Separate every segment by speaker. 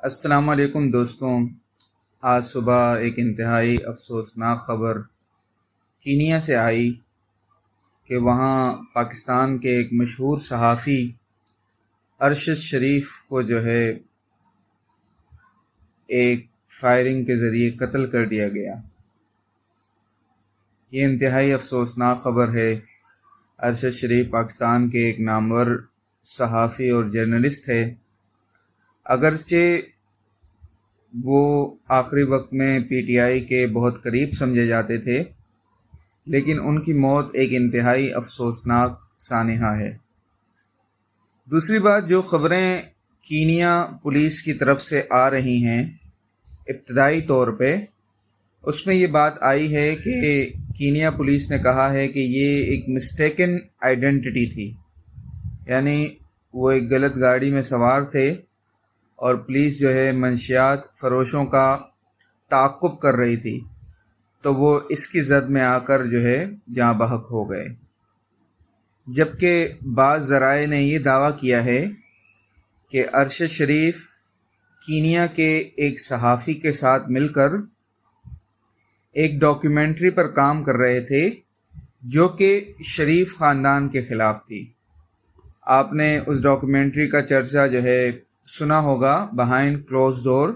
Speaker 1: السلام علیکم دوستوں، آج صبح ایک انتہائی افسوسناک خبر کینیا سے آئی کہ وہاں پاکستان کے ایک مشہور صحافی ارشد شریف کو ایک فائرنگ کے ذریعے قتل کر دیا گیا۔ یہ انتہائی افسوسناک خبر ہے۔ ارشد شریف پاکستان کے ایک نامور صحافی اور جرنلسٹ ہے۔ اگرچہ وہ آخری وقت میں پی ٹی آئی کے بہت قریب سمجھے جاتے تھے، لیکن ان کی موت ایک انتہائی افسوسناک سانحہ ہے۔ دوسری بات، جو خبریں کینیا پولیس کی طرف سے آ رہی ہیں ابتدائی طور پہ، اس میں یہ بات آئی ہے کہ کینیا پولیس نے کہا ہے کہ یہ ایک مسٹیکن آئیڈینٹی تھی، یعنی وہ ایک غلط گاڑی میں سوار تھے اور پولیس منشیات فروشوں کا تعاقب کر رہی تھی، تو وہ اس کی زد میں آ کر جاں بحق ہو گئے۔ جبکہ بعض ذرائع نے یہ دعویٰ کیا ہے کہ ارشد شریف کینیا کے ایک صحافی کے ساتھ مل کر ایک ڈاکیومنٹری پر کام کر رہے تھے جو کہ شریف خاندان کے خلاف تھی۔ آپ نے اس ڈاکیومنٹری کا چرچا سنا ہوگا، بہائنڈ کلوز ڈور،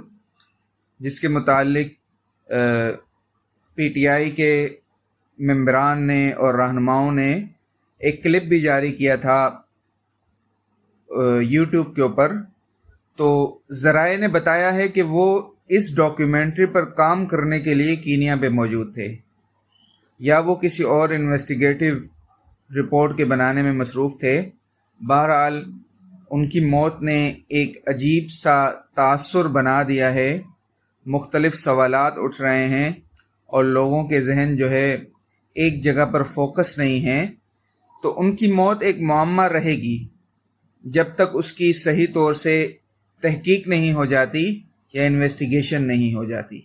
Speaker 1: جس کے متعلق پی ٹی آئی کے ممبران نے اور رہنماؤں نے ایک کلپ بھی جاری کیا تھا یوٹیوب کے اوپر۔ تو ذرائع نے بتایا ہے کہ وہ اس ڈاکیومنٹری پر کام کرنے کے لیے کینیا پہ موجود تھے، یا وہ کسی اور انویسٹیگیٹو رپورٹ کے بنانے میں مصروف تھے۔ بہرحال ان کی موت نے ایک عجیب سا تاثر بنا دیا ہے، مختلف سوالات اٹھ رہے ہیں اور لوگوں کے ذہن ایک جگہ پر فوکس نہیں ہیں، تو ان کی موت ایک معمہ رہے گی جب تک اس کی صحیح طور سے تحقیق نہیں ہو جاتی یا انویسٹیگیشن نہیں ہو جاتی۔